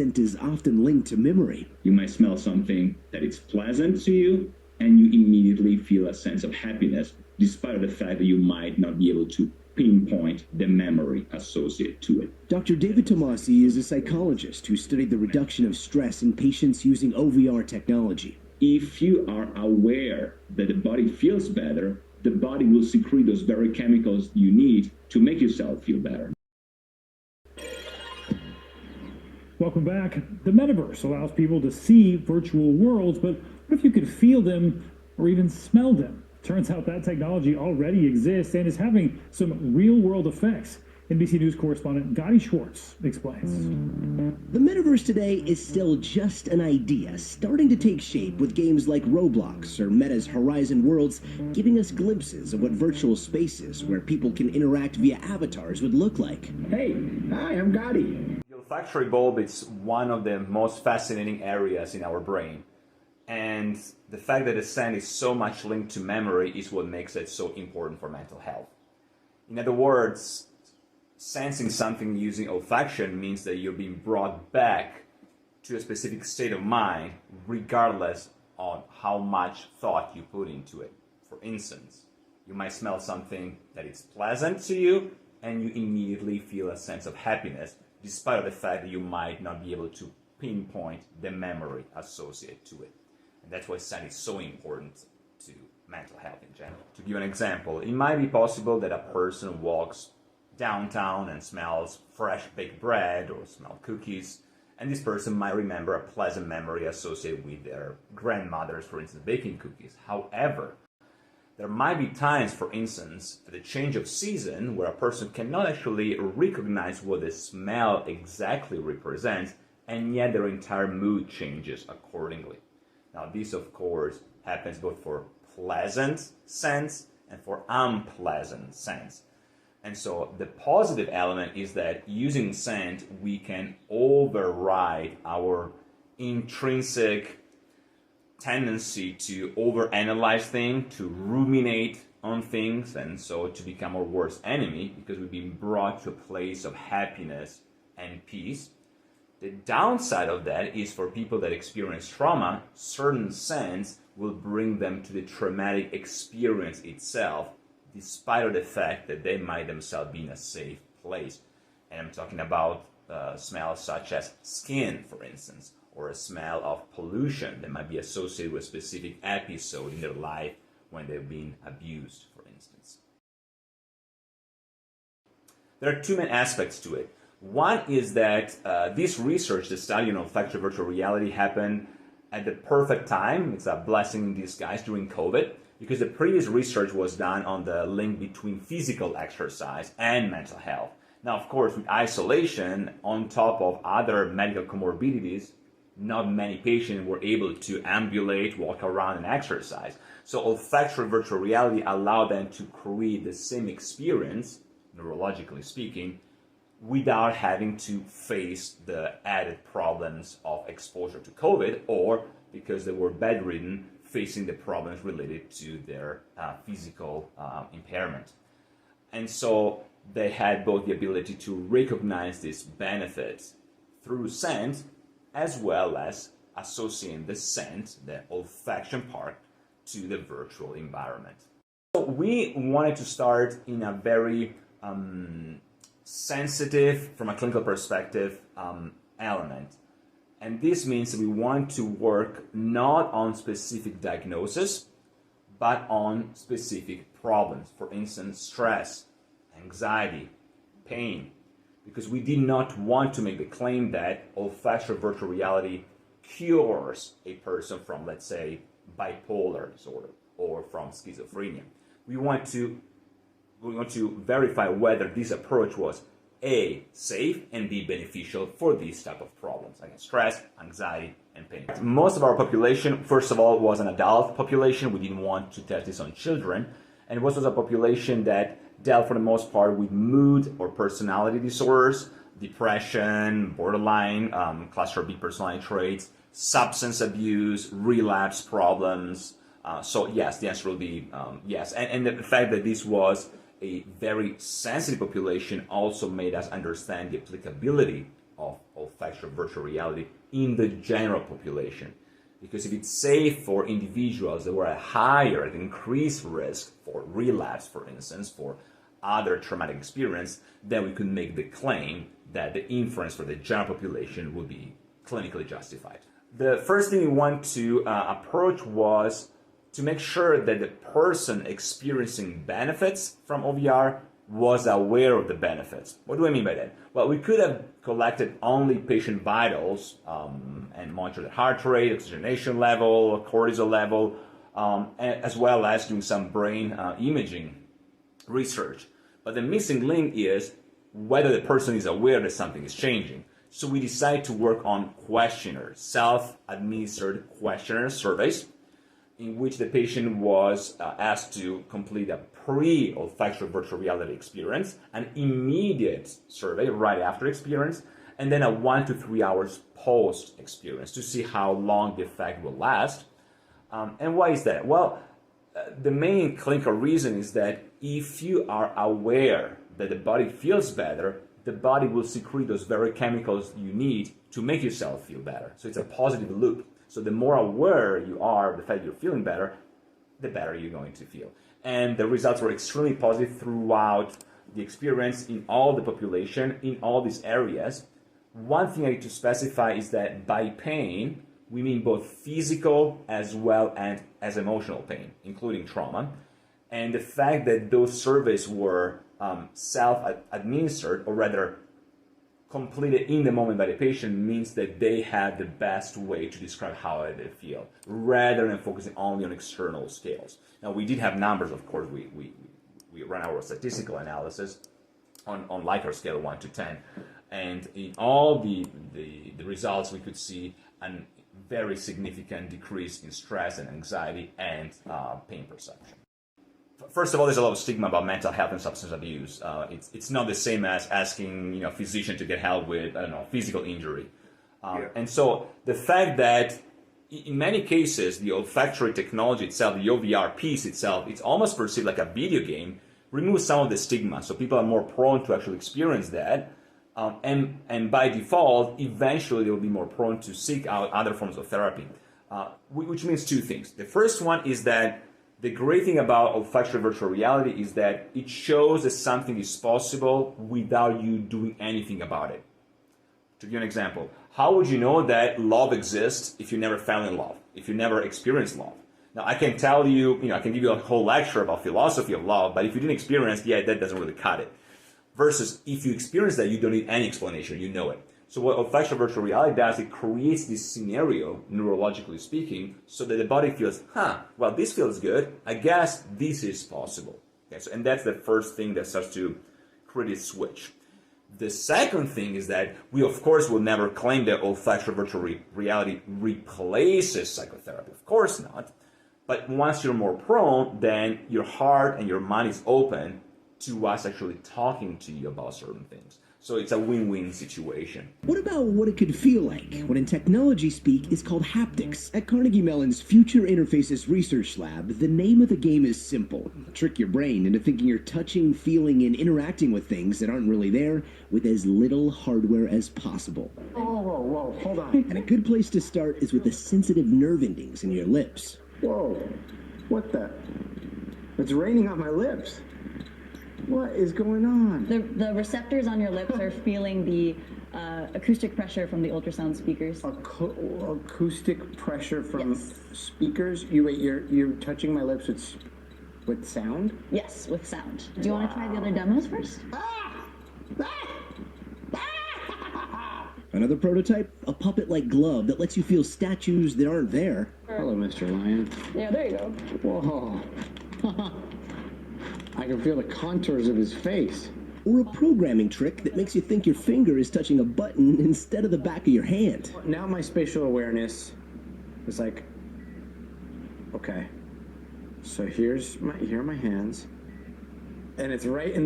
scent is often linked to memory. You might smell something that is pleasant to you, and you immediately feel a sense of happiness, despite the fact that you might not be able to pinpoint the memory associated to it. Dr. David Tomasi is a psychologist who studied the reduction of stress in patients using OVR technology. If you are aware that the body feels better, the body will secrete those very chemicals you need to make yourself feel better. Welcome back. The metaverse allows people to see virtual worlds, but what if you could feel them or even smell them? Turns out that technology already exists and is having some real-world effects. NBC News correspondent Gotti Schwartz explains. The metaverse today is still just an idea, starting to take shape with games like Roblox or Meta's Horizon Worlds, giving us glimpses of what virtual spaces where people can interact via avatars would look like. Hey, hi, I'm Gotti. The olfactory bulb is one of the most fascinating areas in our brain. And the fact that the scent is so much linked to memory is what makes it so important for mental health. In other words, sensing something using olfaction means that you're being brought back to a specific state of mind, regardless of how much thought you put into it. For instance, you might smell something that is pleasant to you, and you immediately feel a sense of happiness, despite the fact that you might not be able to pinpoint the memory associated to it. And that's why scent is so important to mental health in general. To give an example, it might be possible that a person walks downtown and smells fresh baked bread or smells cookies, and this person might remember a pleasant memory associated with their grandmothers, for instance, baking cookies. However, there might be times, for instance, at the change of season where a person cannot actually recognize what the smell exactly represents, and yet their entire mood changes accordingly. Now, this, of course, happens both for pleasant scents and for unpleasant scents. And so the positive element is that using scent, we can override our intrinsic tendency to overanalyze things, to ruminate on things, and so to become our worst enemy, because we've been brought to a place of happiness and peace. The downside of that is for people that experience trauma, certain scents will bring them to the traumatic experience itself, despite of the fact that they might themselves be in a safe place. And I'm talking about smells such as skin, for instance, or a smell of pollution that might be associated with a specific episode in their life when they've been abused, for instance. There are two main aspects to it. One is that this research, the study on olfactory virtual reality, happened at the perfect time. It's a blessing in disguise during COVID, because the previous research was done on the link between physical exercise and mental health. Now, of course, with isolation on top of other medical comorbidities, not many patients were able to ambulate, walk around, and exercise. So olfactory virtual reality allowed them to create the same experience, neurologically speaking, without having to face the added problems of exposure to COVID, or because they were bedridden, facing the problems related to their physical impairment. And so they had both the ability to recognize these benefits through scent, as well as associating the scent, the olfaction part, to the virtual environment. So we wanted to start in a very sensitive, from a clinical perspective, element. And this means that we want to work not on specific diagnosis, but on specific problems. For instance, stress, anxiety, pain. Because we did not want to make the claim that olfactory virtual reality cures a person from, let's say, bipolar disorder or from schizophrenia. We want to verify whether this approach was A, safe, and B, beneficial for these type of problems, like stress, anxiety, and pain. Most of our population, first of all, was an adult population. We didn't want to test this on children. And it was a population that dealt for the most part with mood or personality disorders, depression, borderline, cluster B personality traits, substance abuse, relapse problems. So yes, the answer will be yes. And the fact that this was a very sensitive population also made us understand the applicability of olfactory virtual reality in the general population. Because if it's safe for individuals that were at higher, at increased risk for relapse, for instance, for other traumatic experience, then we could make the claim that the inference for the general population would be clinically justified. The first thing we want to approach was to make sure that the person experiencing benefits from OVR was aware of the benefits. What do I mean by that? Well, we could have collected only patient vitals and monitored the heart rate, oxygenation level, cortisol level, as well as doing some brain imaging research. But the missing link is whether the person is aware that something is changing. So we decided to work on questionnaires, self-administered questionnaire surveys, in which the patient was asked to complete a pre-olfactory virtual reality experience, an immediate survey right after experience, and then a 1 to 3 hours post experience to see how long the effect will last. And why is that? Well, the main clinical reason is that if you are aware that the body feels better, the body will secrete those very chemicals you need to make yourself feel better. So it's a positive loop. So the more aware you are of the fact you're feeling better, the better you're going to feel. And the results were extremely positive throughout the experience in all the population, in all these areas. One thing I need to specify is that by pain, we mean both physical as well as emotional pain, including trauma. And the fact that those surveys were self-administered, or rather completed in the moment by the patient, means that they had the best way to describe how they feel, rather than focusing only on external scales. Now, we did have numbers, of course. We ran our statistical analysis on Likert scale 1 to 10. And in all the results, we could see a very significant decrease in stress and anxiety and pain perception. First of all, there's a lot of stigma about mental health and substance abuse. It's not the same as asking a physician to get help with, physical injury. And so the fact that in many cases, the olfactory technology itself, the OVR piece itself, it's almost perceived like a video game, removes some of the stigma. So people are more prone to actually experience that. And by default, eventually they will be more prone to seek out other forms of therapy, which means two things. The first one is that the great thing about olfactory virtual reality is that it shows that something is possible without you doing anything about it. To give you an example, how would you know that love exists if you never fell in love, if you never experienced love? Now, I can tell you, I can give you a whole lecture about philosophy of love, but if you didn't experience, that doesn't really cut it. Versus if you experience that, you don't need any explanation, you know it. So what olfactory virtual reality does, it creates this scenario, neurologically speaking, so that the body feels, well, this feels good. I guess this is possible. Okay, so, and that's the first thing that starts to create a switch. The second thing is that we, of course, will never claim that olfactory virtual reality replaces psychotherapy. Of course not. But once you're more prone, then your heart and your mind is open to us actually talking to you about certain things. So it's a win-win situation. What about what it could feel like, what in technology speak is called haptics? At Carnegie Mellon's Future Interfaces Research Lab, the name of the game is simple. Trick your brain into thinking you're touching, feeling, and interacting with things that aren't really there with as little hardware as possible. Whoa, hold on. And a good place to start is with the sensitive nerve endings in your lips. Whoa, what the? It's raining on my lips. What is going on? The receptors on your lips are feeling the acoustic pressure from the ultrasound speakers. Acoustic pressure from Yes. speakers? You're touching my lips with sound? Yes, with sound. Do you want to try the other demos first? Another prototype, a puppet-like glove that lets you feel statues that aren't there. Hello, Mr. Lion. Yeah, there you go. Whoa. I can feel the contours of his face. Or a programming trick that makes you think your finger is touching a button instead of the back of your hand. Now my spatial awareness is like, okay, so here are my hands, and it's right in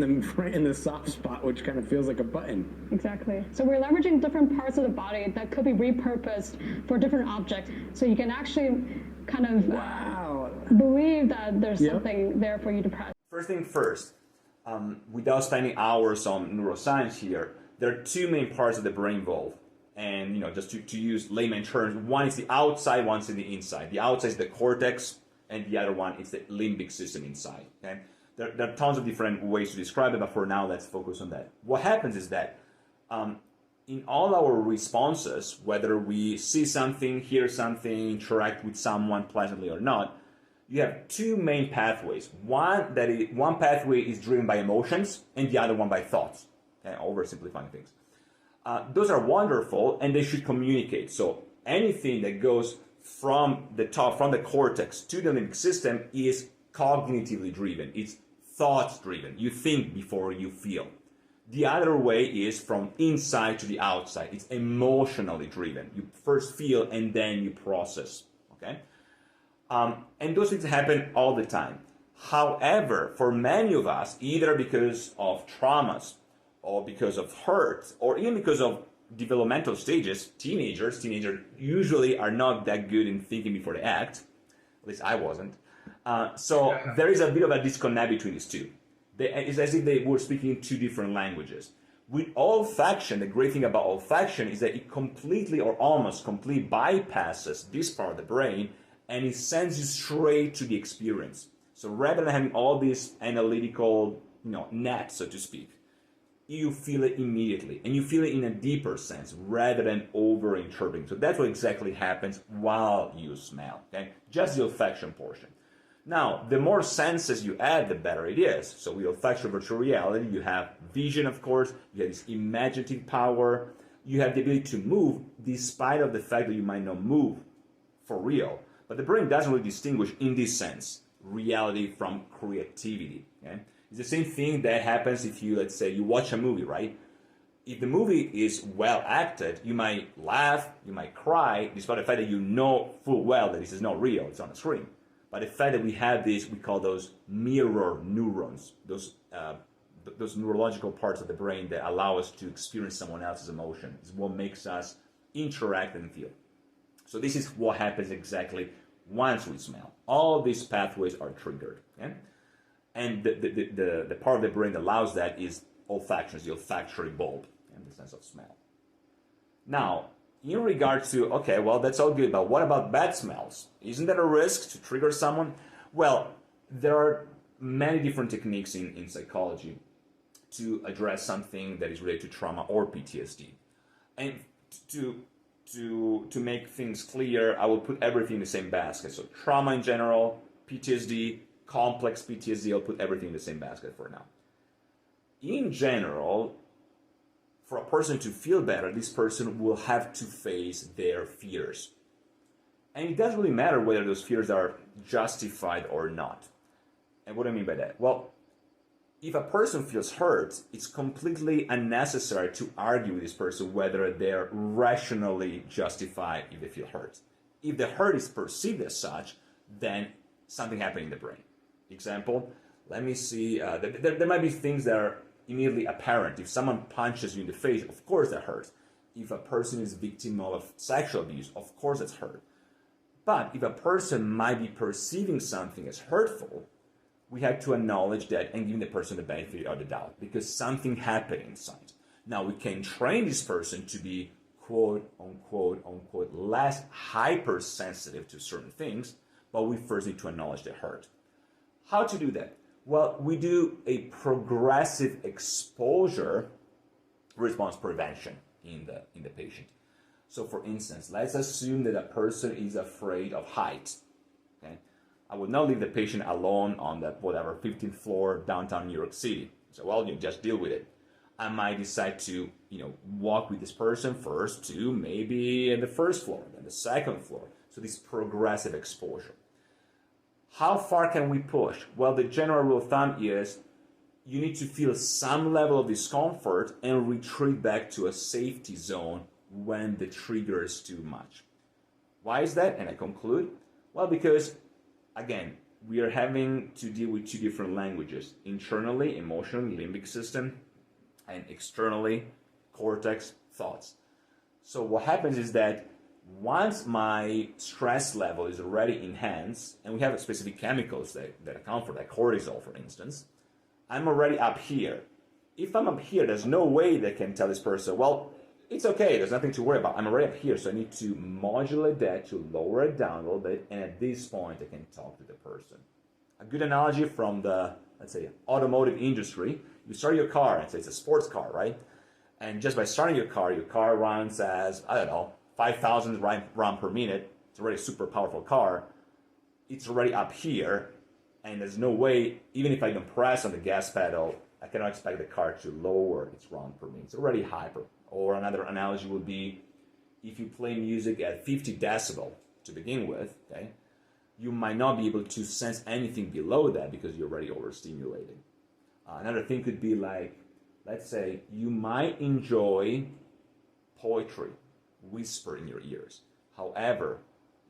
the soft spot, which kind of feels like a button. Exactly. So we're leveraging different parts of the body that could be repurposed for different objects. So you can actually kind of believe that there's something there for you to press. First thing first, without spending hours on neuroscience here, there are two main parts of the brain involved. And just to use layman terms, one is the outside, one's in the inside. The outside is the cortex, and the other one is the limbic system inside. Okay, there are tons of different ways to describe it, but for now, let's focus on that. What happens is that in all our responses, whether we see something, hear something, interact with someone pleasantly or not, you have two main pathways. One pathway is driven by emotions, and the other one by thoughts. Okay, oversimplifying things. Those are wonderful, and they should communicate. So anything that goes from the top, from the cortex to the limbic system is cognitively driven. It's thoughts driven. You think before you feel. The other way is from inside to the outside. It's emotionally driven. You first feel and then you process. Okay, and those things happen all the time. However, for many of us, either because of traumas, or because of hurt, or even because of developmental stages, teenagers usually are not that good in thinking before they act. At least I wasn't. So there is a bit of a disconnect between these two. It's as if they were speaking two different languages. With olfaction, the great thing about olfaction is that it completely or almost completely bypasses this part of the brain, and it sends you straight to the experience. So rather than having all this analytical, net, so to speak, you feel it immediately, and you feel it in a deeper sense rather than over-interpreting. So that's what exactly happens while you smell, okay? Just the olfaction portion. Now, the more senses you add, the better it is. So with olfaction virtual reality, you have vision, of course, you have this imaginative power, you have the ability to move despite of the fact that you might not move for real. But the brain doesn't really distinguish in this sense, reality from creativity, okay? It's the same thing that happens if you, let's say, you watch a movie, right? If the movie is well acted, you might laugh, you might cry, despite the fact that you know full well that this is not real, it's on the screen. But the fact that we have this, we call those mirror neurons, those neurological parts of the brain that allow us to experience someone else's emotion, is what makes us interact and feel. So this is what happens exactly once we smell. All these pathways are triggered, okay? And the part of the brain that allows that is olfaction, the olfactory bulb, in the sense of smell. Now, in regard to, okay, well, that's all good, but what about bad smells? Isn't that a risk to trigger someone? Well, there are many different techniques in psychology to address something that is related to trauma or PTSD. And to make things clear, I will put everything in the same basket. So trauma in general, PTSD, complex PTSD, I'll put everything in the same basket for now. In general, for a person to feel better, this person will have to face their fears. And it doesn't really matter whether those fears are justified or not. And what do I mean by that? Well, if a person feels hurt, it's completely unnecessary to argue with this person whether they're rationally justified if they feel hurt. If the hurt is perceived as such, then something happened in the brain. Example, let me see, there might be things that are immediately apparent. If someone punches you in the face, of course that hurts. If a person is a victim of sexual abuse, of course it's hurt. But if a person might be perceiving something as hurtful, we have to acknowledge that and give the person the benefit of the doubt because something happened inside. Now we can train this person to be quote unquote less hypersensitive to certain things, but we first need to acknowledge the hurt. How to do that? Well, we do a progressive exposure response prevention in the patient. So for instance, let's assume that a person is afraid of heights. Okay? I would not leave the patient alone on the 15th floor downtown New York City. So well, you just deal with it. I might decide to, walk with this person first to maybe the first floor, then the second floor. So this progressive exposure. How far can we push? Well, the general rule of thumb is you need to feel some level of discomfort and retreat back to a safety zone when the trigger is too much. Why is that? And I conclude, well, because, again, we are having to deal with two different languages. Internally, emotionally, limbic system, and externally, cortex, thoughts. So what happens is that once my stress level is already enhanced, and we have specific chemicals that account for that, cortisol, for instance, I'm already up here. If I'm up here, there's no way they can tell this person, well, it's okay, there's nothing to worry about. I'm already up here, so I need to modulate that to lower it down a little bit, and at this point I can talk to the person. A good analogy from the, let's say, automotive industry, you start your car, and say it's a sports car, right? And just by starting your car runs as, I don't know, 5,000 rounds per minute. It's already a super powerful car. It's already up here, and there's no way, even if I don't press on the gas pedal, I cannot expect the car to lower its round per minute. It's already hyper. Or another analogy would be, if you play music at 50 decibel to begin with, okay, you might not be able to sense anything below that because you're already overstimulated. Another thing could be like, let's say you might enjoy poetry, whisper in your ears. However,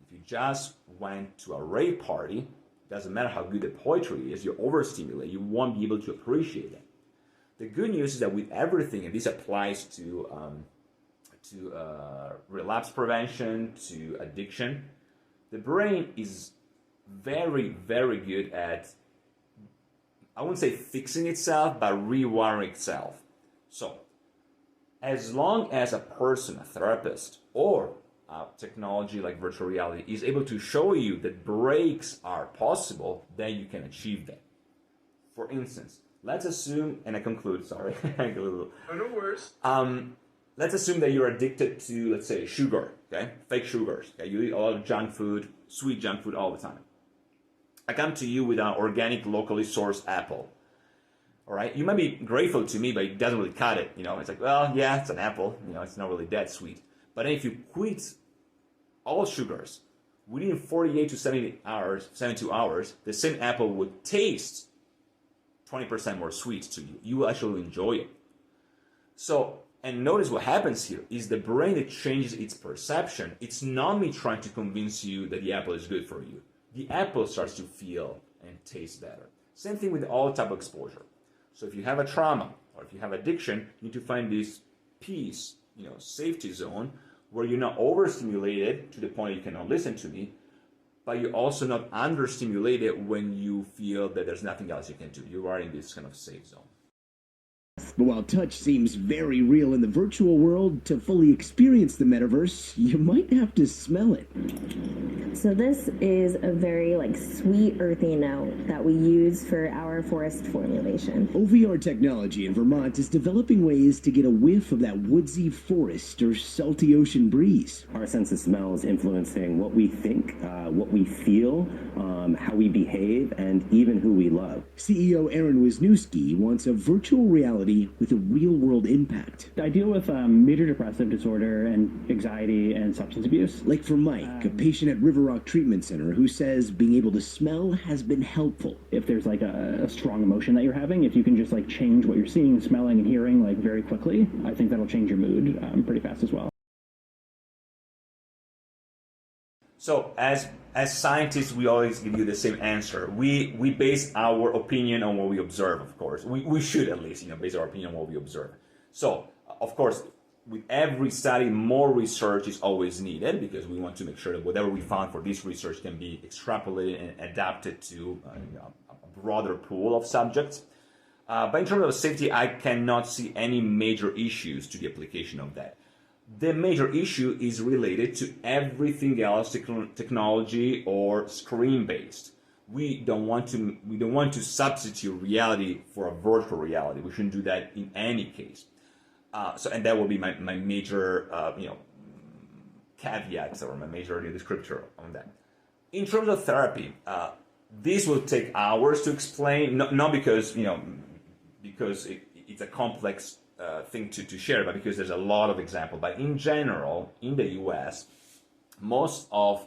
if you just went to a rave party, doesn't matter how good the poetry is, you're overstimulated, you won't be able to appreciate it. The good news is that with everything, and this applies to relapse prevention, to addiction, the brain is very, very good at, I wouldn't say fixing itself, but rewiring itself. So, as long as a person, a therapist, or technology like virtual reality is able to show you that breaks are possible, then you can achieve that. For instance, let's assume, and I conclude, sorry. No worries. Let's assume that you're addicted to, let's say, sugar, okay? Fake sugars. Okay? You eat a lot of junk food, sweet junk food all the time. I come to you with an organic, locally sourced apple. All right? You might be grateful to me, but it doesn't really cut it. You know, it's like, well, yeah, it's an apple. You know, it's not really that sweet. But then if you quit all sugars, within 48 to 72 hours, the same apple would taste 20% more sweet to you. You will actually enjoy it. So, and notice what happens here is the brain that changes its perception. It's not me trying to convince you that the apple is good for you. The apple starts to feel and taste better. Same thing with all type of exposure. So if you have a trauma or if you have addiction, you need to find this peace, safety zone where you're not overstimulated to the point you cannot listen to me, but you're also not understimulated when you feel that there's nothing else you can do. You are in this kind of safe zone. But while touch seems very real in the virtual world, to fully experience the metaverse, you might have to smell it. So this is a very sweet earthy note that we use for our forest formulation. OVR technology in Vermont is developing ways to get a whiff of that woodsy forest or salty ocean breeze. Our sense of smell is influencing what we think, what we feel, how we behave, and even who we love. CEO Aaron Wisniewski wants a virtual reality with a real-world impact. I deal with major depressive disorder and anxiety and substance abuse. Like for Mike, a patient at River Rock Treatment Center who says being able to smell has been helpful. If there's a strong emotion that you're having, if you can just change what you're seeing, smelling, and hearing very quickly, I think that'll change your mood pretty fast as well. So as scientists, we always give you the same answer. We base our opinion on what we observe, of course. We should at least, base our opinion on what we observe. So, of course, with every study, more research is always needed because we want to make sure that whatever we found for this research can be extrapolated and adapted to a broader pool of subjects. But in terms of safety, I cannot see any major issues to the application of that. The major issue is related to everything else, technology or screen-based. We don't want to substitute reality for a virtual reality. We shouldn't do that in any case. And that will be my major caveats or my major descriptor on that. In terms of therapy, this will take hours to explain. Not because because it's a complex thing to share, but because there's a lot of examples. But in general, in the US, most of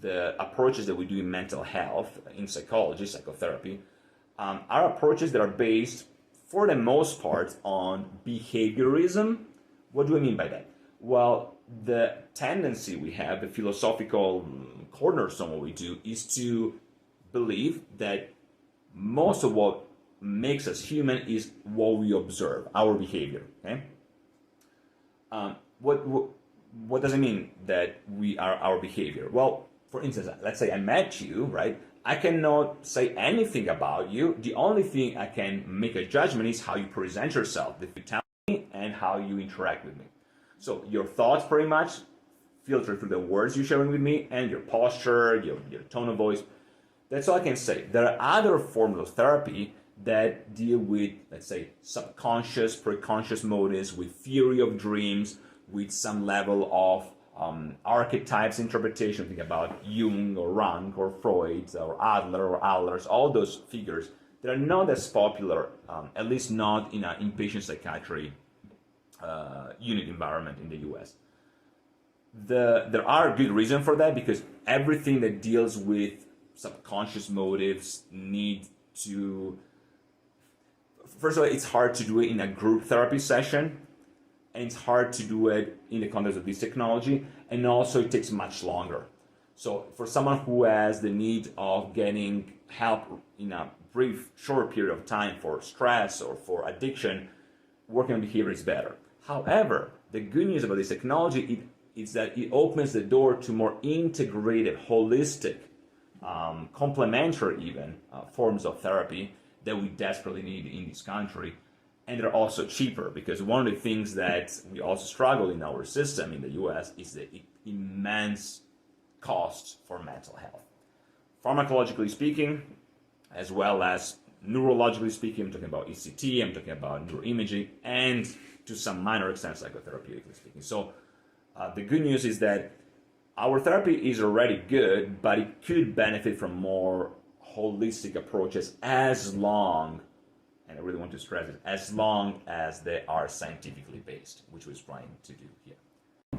the approaches that we do in mental health, in psychology, psychotherapy, are approaches that are based, for the most part, on behaviorism. What do I mean by that? Well, the tendency we have, the philosophical cornerstone of what we do, is to believe that most of what makes us human is what we observe, our behavior. Okay. What does it mean that we are our behavior? Well, for instance, let's say I met you, right? I cannot say anything about you. The only thing I can make a judgment is how you present yourself, the vitality, and how you interact with me. So your thoughts pretty much filter through the words you're sharing with me and your posture, your tone of voice. That's all I can say. There are other forms of therapy that deal with, let's say, subconscious, preconscious motives, with theory of dreams, with some level of archetypes interpretation. Think about Jung or Rank or Freud or Adler or Adler's, all those figures that are not as popular, at least not in an inpatient psychiatry unit environment in the US. There are good reasons for that, because everything that deals with subconscious motives need to, first of all, it's hard to do it in a group therapy session, and it's hard to do it in the context of this technology, and also it takes much longer. So for someone who has the need of getting help in a brief, short period of time for stress or for addiction, working on behavior is better. However, the good news about this technology is that it opens the door to more integrated, holistic, complementary even forms of therapy that we desperately need in this country. And they're also cheaper, because one of the things that we also struggle in our system in the US is the immense costs for mental health. Pharmacologically speaking, as well as neurologically speaking, I'm talking about ECT, I'm talking about neuroimaging, and to some minor extent psychotherapeutically speaking. So the good news is that our therapy is already good, but it could benefit from more holistic approaches, as long, and I really want to stress it, as long as they are scientifically based, which we're trying to do here.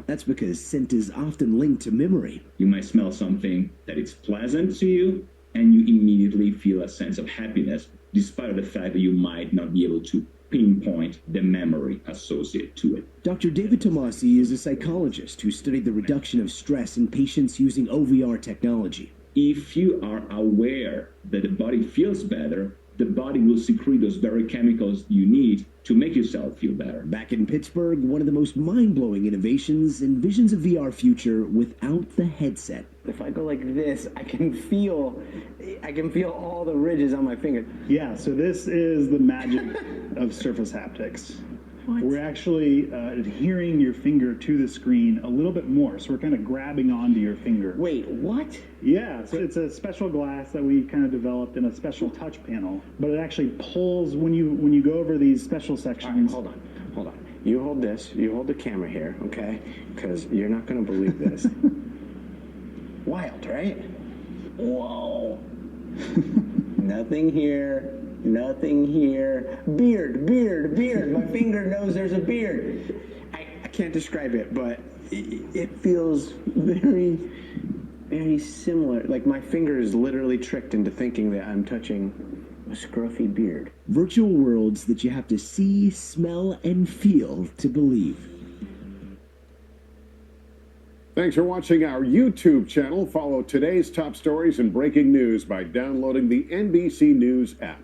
That's because scent is often linked to memory. You might smell something that is pleasant to you, and you immediately feel a sense of happiness, despite the fact that you might not be able to pinpoint the memory associated to it. Dr. David Tomasi is a psychologist who studied the reduction of stress in patients using OVR technology. If you are aware that the body feels better, the body will secrete those very chemicals you need to make yourself feel better. Back in Pittsburgh, one of the most mind-blowing innovations envisions a VR future without the headset. If I go like this, I can feel all the ridges on my finger. Yeah, so this is the magic of surface haptics. What? We're actually adhering your finger to the screen a little bit more, so we're kind of grabbing onto your finger. Wait, what? Yeah, so it's a special glass that we kind of developed in a special touch panel, but it actually pulls when you go over these special sections. All right, hold on. You hold this. You hold the camera here, okay? Because you're not going to believe this. Wild, right? Whoa. Nothing here. Nothing here. Beard. My finger knows there's a beard. I can't describe it, but it feels very, very similar. Like my finger is literally tricked into thinking that I'm touching a scruffy beard. Virtual worlds that you have to see, smell, and feel to believe. Thanks for watching our YouTube channel. Follow today's top stories and breaking news by downloading the NBC News app.